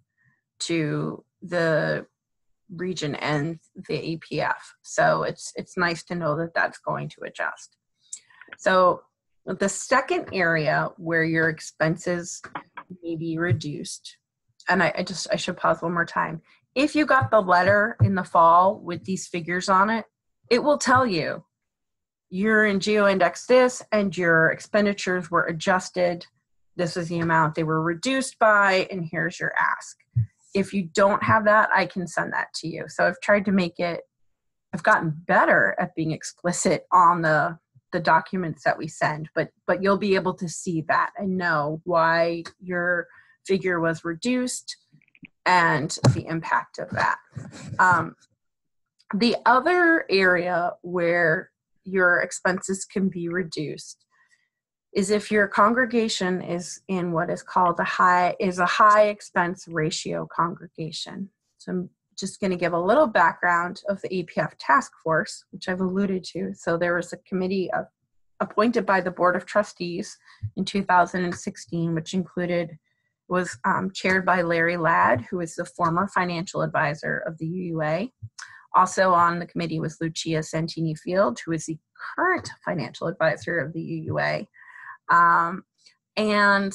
to the region and the APF. So it's nice to know that that's going to adjust. So the second area where your expenses may be reduced, and I should pause one more time. If you got the letter in the fall with these figures on it, it will tell you you're in GeoIndex this and your expenditures were adjusted. This is the amount they were reduced by, and here's your ask. If you don't have that, I can send that to you. So I've tried to make it, I've gotten better at being explicit on the documents that we send, but you'll be able to see that and know why your figure was reduced and the impact of that. The other area where your expenses can be reduced is if your congregation is in what is called a high expense ratio congregation. So I'm just going to give a little background of the APF task force, which I've alluded to. So there was a committee appointed by the Board of Trustees in 2016, which was chaired by Larry Ladd, who is the former financial advisor of the UUA. Also on the committee was Lucia Santini-Field, who is the current financial advisor of the UUA. And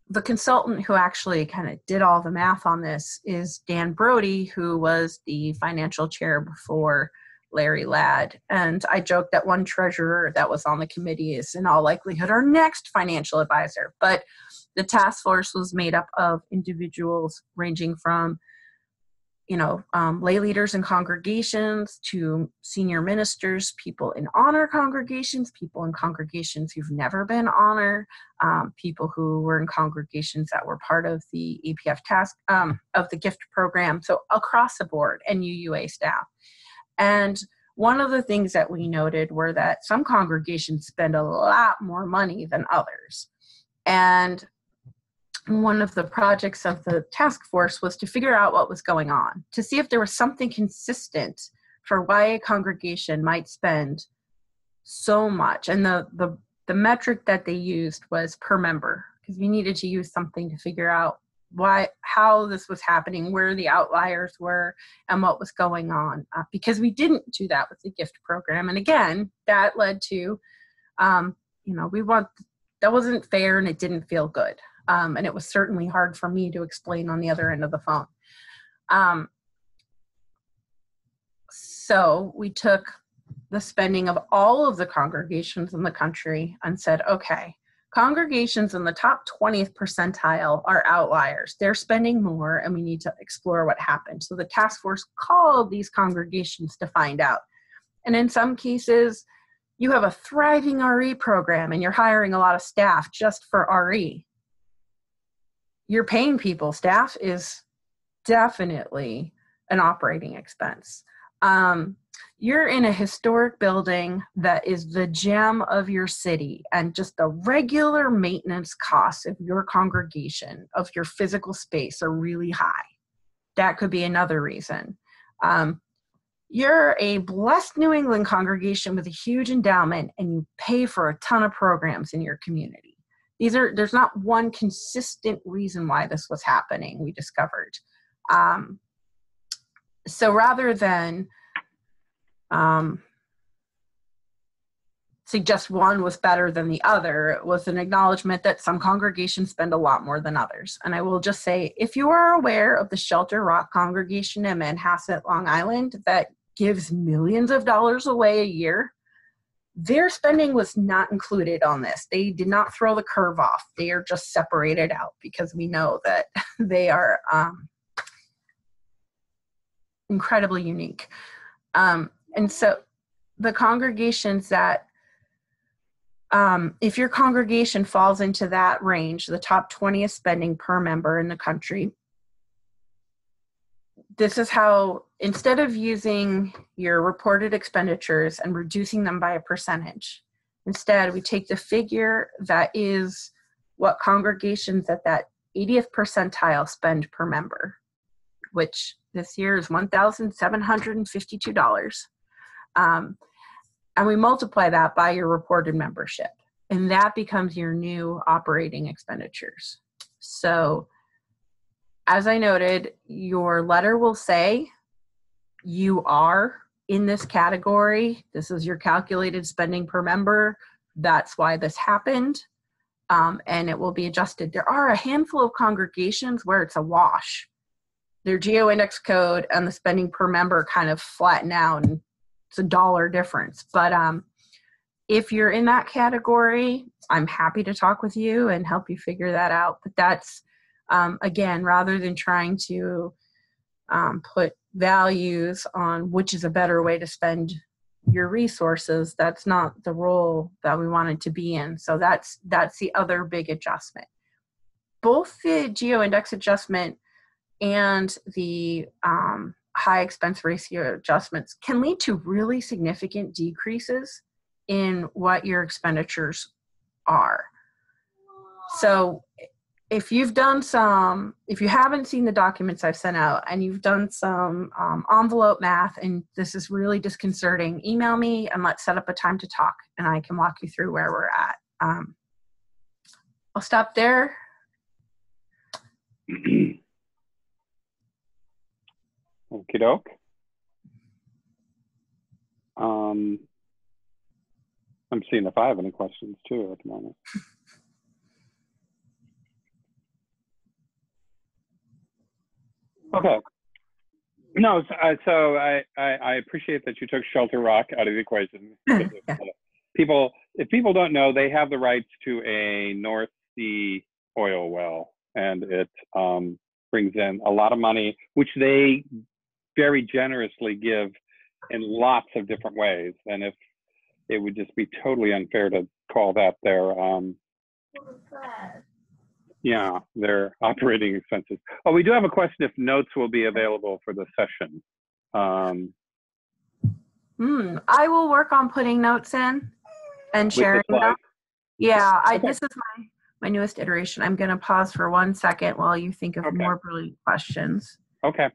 the consultant who actually kind of did all the math on this is Dan Brody, who was the financial chair before Larry Ladd. And I joked that one treasurer that was on the committee is in all likelihood our next financial advisor. But the task force was made up of individuals ranging from lay leaders in congregations to senior ministers, people in honor congregations, people in congregations who've never been honor, people who were in congregations that were part of the APF task of the gift program. So across the board, and UUA staff. And one of the things that we noted were that some congregations spend a lot more money than others. And one of the projects of the task force was to figure out what was going on, to see if there was something consistent for why a congregation might spend so much. And the metric that they used was per member, because we needed to use something to figure out how this was happening, where the outliers were, and what was going on. Because we didn't do that with the gift program. And again, that led to, that wasn't fair and it didn't feel good. And it was certainly hard for me to explain on the other end of the phone. So we took the spending of all of the congregations in the country and said, okay, congregations in the top 20th percentile are outliers. They're spending more and we need to explore what happened. So the task force called these congregations to find out. And in some cases, you have a thriving RE program and you're hiring a lot of staff just for RE. You're paying people. Staff is definitely an operating expense. You're in a historic building that is the gem of your city, and just the regular maintenance costs of your congregation, of your physical space, are really high. That could be another reason. You're a blessed New England congregation with a huge endowment, and you pay for a ton of programs in your community. There's not one consistent reason why this was happening, we discovered. So rather than suggest one was better than the other, it was an acknowledgement that some congregations spend a lot more than others. And I will just say, if you are aware of the Shelter Rock congregation in Manhasset, Long Island, that gives millions of dollars away a year, their spending was not included on this. They did not throw the curve off. They are just separated out because we know that they are incredibly unique. And so the congregations that, if your congregation falls into that range, the top 20th spending per member in the country, this is how, instead of using your reported expenditures and reducing them by a percentage, instead we take the figure that is what congregations at that 80th percentile spend per member, which this year is $1,752. And we multiply that by your reported membership, and that becomes your new operating expenditures. So as I noted, your letter will say you are in this category. This is your calculated spending per member. That's why this happened. And it will be adjusted. There are a handful of congregations where it's a wash. Their geo-index code and the spending per member kind of flatten out, and it's $1 difference. But if you're in that category, I'm happy to talk with you and help you figure that out. But that's, again, rather than trying to put values on which is a better way to spend your resources, that's not the role that we wanted to be in. So that's the other big adjustment. Both the geo-index adjustment and the high expense ratio adjustments can lead to really significant decreases in what your expenditures are. So if you haven't seen the documents I've sent out and you've done some envelope math and this is really disconcerting, email me and let's set up a time to talk and I can walk you through where we're at. I'll stop there. Okie doke. I'm seeing if I have any questions too at the moment. Okay. No, so I appreciate that you took Shelter Rock out of the equation. Yeah. If people don't know, they have the rights to a North Sea oil well, and it brings in a lot of money, which they very generously give in lots of different ways. And if it would just be totally unfair to call that their their operating expenses. Oh, we do have a question if notes will be available for the session. I will work on putting notes in and With the sharing them. slides? Yeah, Okay. this is my newest iteration. I'm going to pause for 1 second while you think of Okay. more brilliant questions. Okay.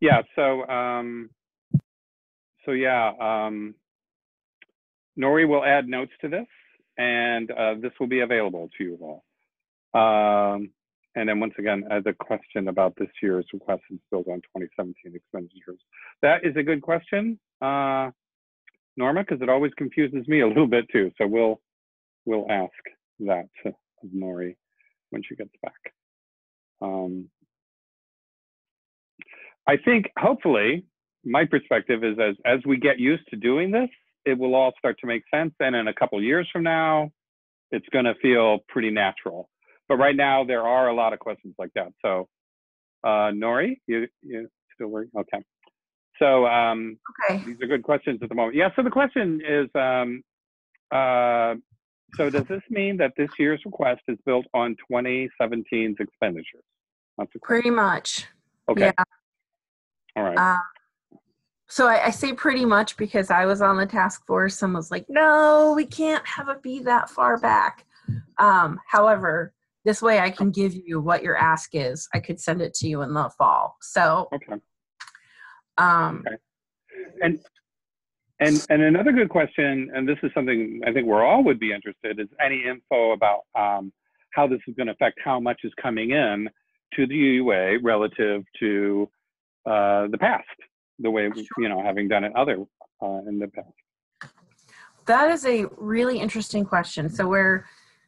Yeah. So, Norrie will add notes to this, and this will be available to you all. And then once again, the question about this year's request is built on 2017 expenditures. That is a good question, Norma, because it always confuses me a little bit too. So we'll ask that of Norrie when she gets back. I think hopefully my perspective is as we get used to doing this, it will all start to make sense. And in a couple of years from now, it's going to feel pretty natural. But right now, there are a lot of questions like that. So, Norrie, you still working? Okay. So Okay. these are good questions at the moment. Yeah. So the question is, so does this mean that this year's request is built on 2017's expenditures? That's a question. Pretty much. Okay. Yeah. All right. So I say pretty much because I was on the task force and was like, no, we can't have it be that far back. However, this way I can give you what your ask is. I could send it to you in the fall. So, okay. Okay. And another good question, and this is something I think we're all would be interested, is any info about how this is going to affect how much is coming in to the UUA relative to the past, the way, having done it in the past. That is a really interesting question. So we're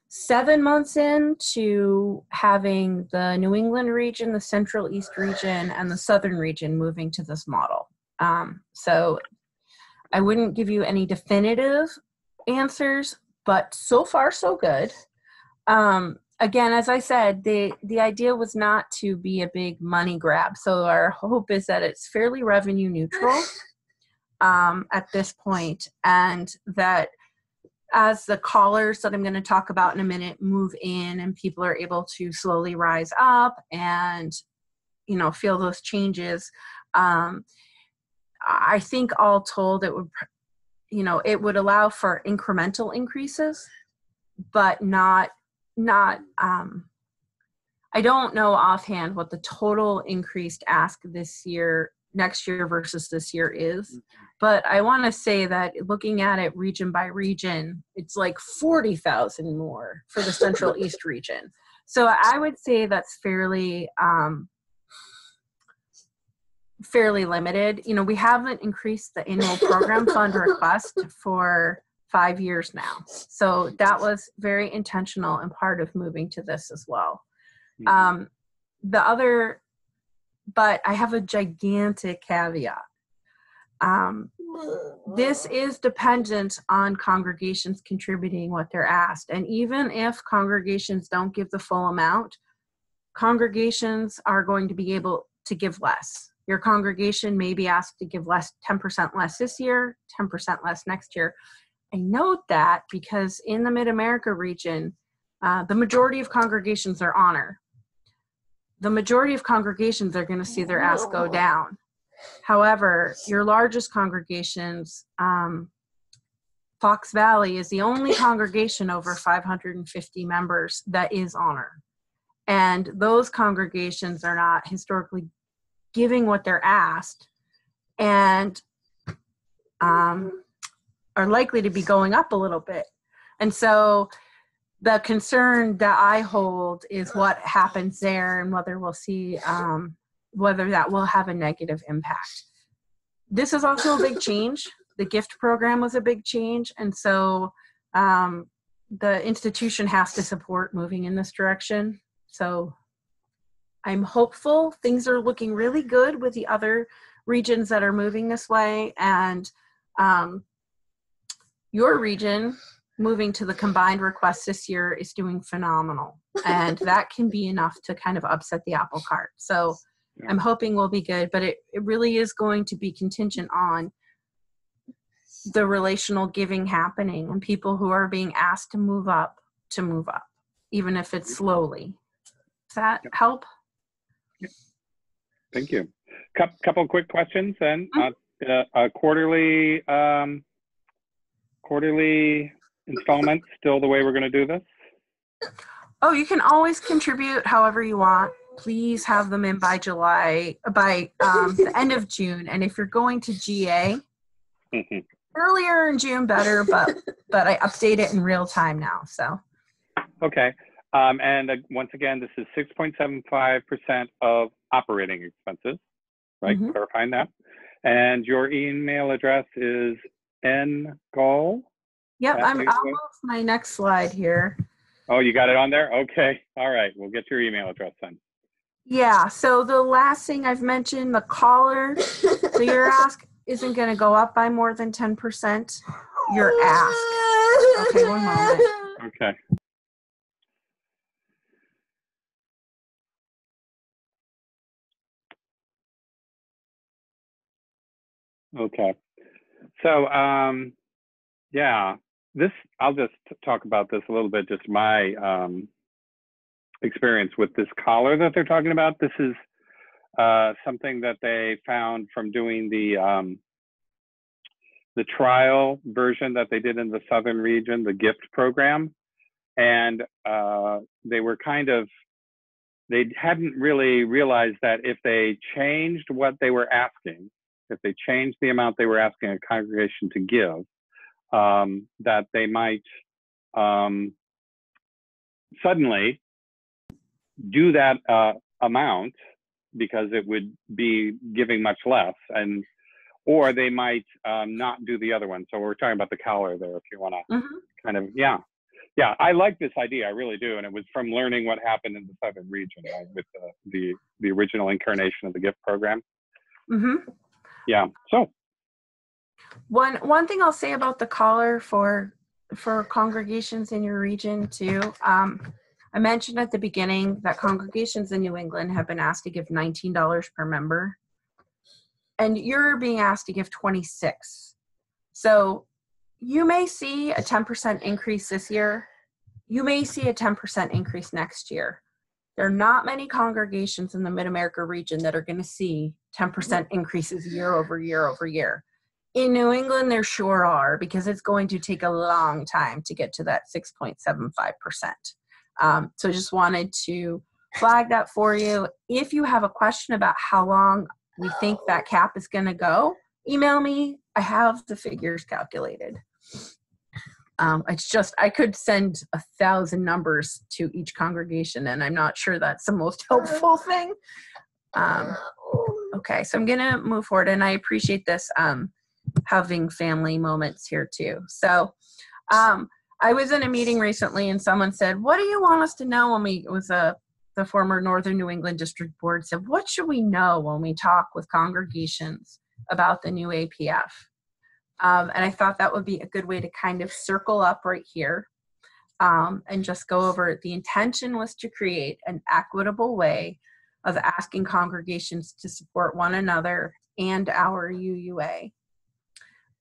7 months into having the New England region, the Central East region, and the Southern region moving to this model. So I wouldn't give you any definitive answers, but so far so good. Again, as I said, the idea was not to be a big money grab. So our hope is that it's fairly revenue neutral at this point, and that as the callers that I'm going to talk about in a minute move in and people are able to slowly rise up and, feel those changes, I think all told it would allow for incremental increases, but not I don't know offhand what the total increased ask next year versus this year is. But I want to say that looking at it region by region, it's like 40,000 more for the Central East region. So I would say that's fairly limited. We haven't increased the annual program fund request for 5 years now. So that was very intentional and part of moving to this as well. But I have a gigantic caveat. This is dependent on congregations contributing what they're asked. And even if congregations don't give the full amount, congregations are going to be able to give less. Your congregation may be asked to give 10% less this year, 10% less next year. I note that because in the MidAmerica region, the majority of congregations are honor. The majority of congregations are going to see their ask go down. However, your largest congregations, Fox Valley is the only congregation over 550 members that is honor. And those congregations are not historically giving what they're asked and are likely to be going up a little bit. And so the concern that I hold is what happens there and whether we'll see whether that will have a negative impact. This is also a big change. The gift program was a big change. And so the institution has to support moving in this direction. So I'm hopeful. Things are looking really good with the other regions that are moving this way. And your region moving to the combined request this year is doing phenomenal. And that can be enough to kind of upset the apple cart. So yeah. I'm hoping we'll be good, but it really is going to be contingent on the relational giving happening and people who are being asked to move up, even if it's slowly. Does that help? Thank you. Couple quick questions then. quarterly installments still the way we're going to do this? Oh, you can always contribute however you want. Please have them in by the end of June. And if you're going to GA, earlier in June better, but I update it in real time now. So. Okay. And once again, this is 6.75% of operating expenses, right? Clarifying that. And your email address is ngall. Yep, I'll move my next slide here. Oh, you got it on there? Okay. All right. We'll get your email address then. Yeah. So the last thing I've mentioned, the collar. So your ask isn't going to go up by more than 10%. Your ask. Okay, one moment. Okay. Okay. So, yeah, I'll just talk about this a little bit, just my experience with this collar that they're talking about. This is something that they found from doing the trial version that they did in the Southern region, the gift program. And they hadn't really realized that if they changed what they were asking, if they changed the amount they were asking a congregation to give, that they might suddenly do that amount because it would be giving much less, or they might not do the other one. So we're talking about the collar there, if you want to kind of, yeah, I like this idea, I really do, and it was from learning what happened in the Southern region, right, with the original incarnation of the gift program. Yeah. So one thing I'll say about the collar for congregations in your region too. I mentioned at the beginning that congregations in New England have been asked to give $19 per member, and you're being asked to give $26. So you may see a 10% increase this year. You may see a 10% increase next year. There are not many congregations in the MidAmerica region that are going to see 10% increases year over year over year. In New England, there sure are, because it's going to take a long time to get to that 6.75%. So just wanted to flag that for you. If you have a question about how long we think that cap is going to go, email me. I have the figures calculated. It's just, I could send 1,000 numbers to each congregation, and I'm not sure that's the most helpful thing. Okay, so I'm going to move forward, and I appreciate this having family moments here too. So I was in a meeting recently, and someone said, what do you want us to know when it was the former Northern New England District Board said, what should we know when we talk with congregations about the new APF? And I thought that would be a good way to kind of circle up right here and just go over it. The intention was to create an equitable way of asking congregations to support one another and our UUA.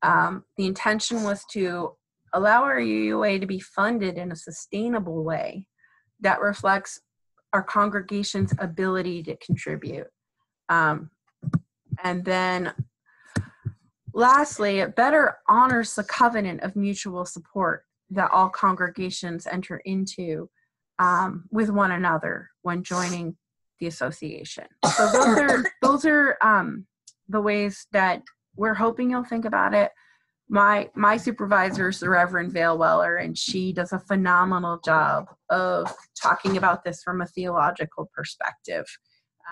The intention was to allow our UUA to be funded in a sustainable way that reflects our congregation's ability to contribute. And then lastly, it better honors the covenant of mutual support that all congregations enter into with one another when joining the association. So those are the ways that we're hoping you'll think about it. My supervisor is the Reverend Vale Weller, and she does a phenomenal job of talking about this from a theological perspective.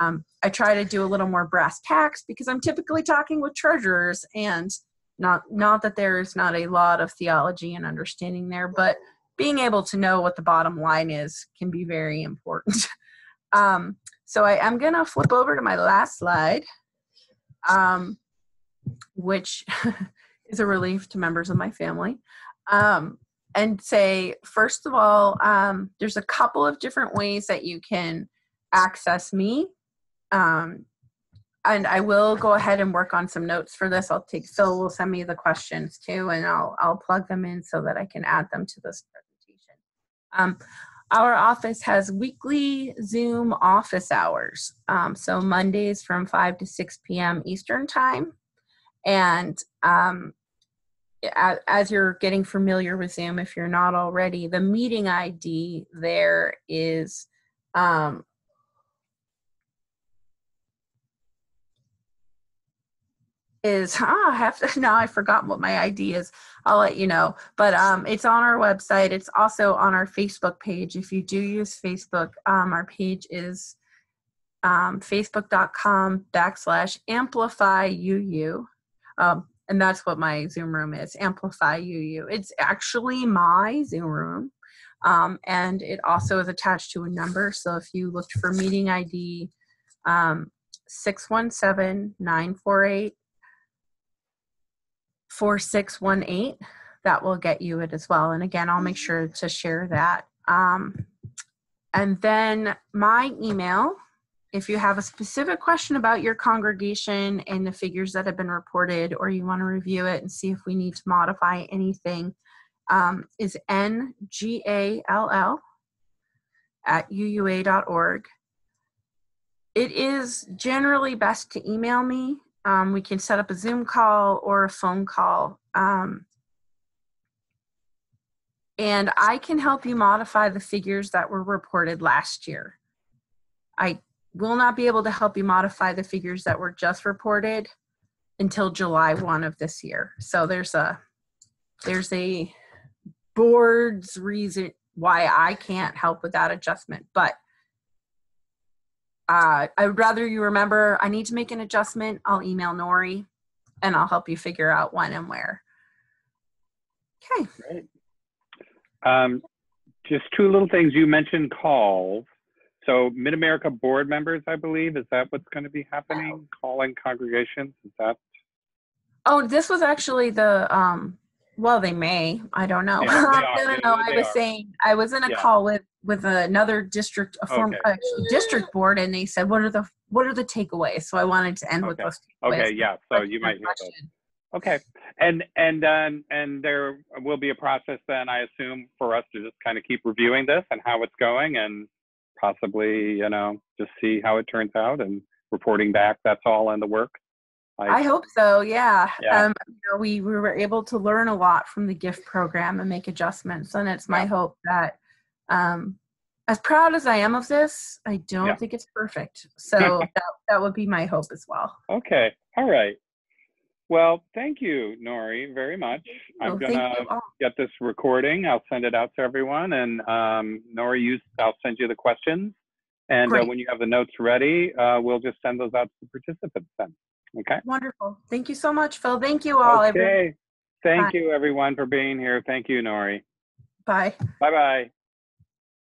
I try to do a little more brass tacks because I'm typically talking with treasurers, and not that there's not a lot of theology and understanding there, but being able to know what the bottom line is can be very important. So I'm going to flip over to my last slide, which is a relief to members of my family, and say, first of all, there's a couple of different ways that you can access me. And I will go ahead and work on some notes for this. Phil will send me the questions too, and I'll plug them in so that I can add them to this presentation. Our office has weekly Zoom office hours. So Mondays from 5 to 6 p.m. Eastern time, And as you're getting familiar with Zoom, if you're not already, the meeting ID there is I have to, now I forgot what my ID is. I'll let you know. But it's on our website. It's also on our Facebook page. If you do use Facebook, our page is facebook.com/amplifyuu. And that's what my Zoom room is, Amplify UU. It's actually my Zoom room. And it also is attached to a number. So if you looked for meeting ID 617-948-4618, that will get you it as well. And again, I'll make sure to share that. And then my email, if you have a specific question about your congregation and the figures that have been reported, or you want to review it and see if we need to modify anything, is ngall@uua.org. It is generally best to email me. We can set up a Zoom call or a phone call. And I can help you modify the figures that were reported last year. I will not be able to help you modify the figures that were just reported until July 1 of this year. So there's a board's reason why I can't help with that adjustment. But I would rather you remember, I need to make an adjustment. I'll email Norrie and I'll help you figure out when and where. Okay. Great. Just two little things. You mentioned calls. So MidAmerica board members, I believe, is that what's going to be happening? Calling congregations, is that? Oh, this was actually the, well, they may, I don't know. Yeah, No, I was saying, I was in a call with another district, district board, and they said, what are the takeaways? So I wanted to end with those takeaways. Okay, yeah, so you might hear those. Okay, and there will be a process then, I assume, for us to just kind of keep reviewing this and how it's going, and possibly, just see how it turns out and reporting back. That's all in the work. I hope so. Yeah. We were able to learn a lot from the gift program and make adjustments, and it's my hope that, as proud as I am of this, I don't think it's perfect. So that would be my hope as well. Okay. All right. Well, thank you, Norrie, very much. I'm going to get this recording. I'll send it out to everyone. And Norrie, I'll send you the questions. And when you have the notes ready, we'll just send those out to the participants then. Okay? Wonderful. Thank you so much, Phil. Thank you all. Okay. Thank you, everyone, for being here. Thank you, Norrie. Bye. Bye-bye.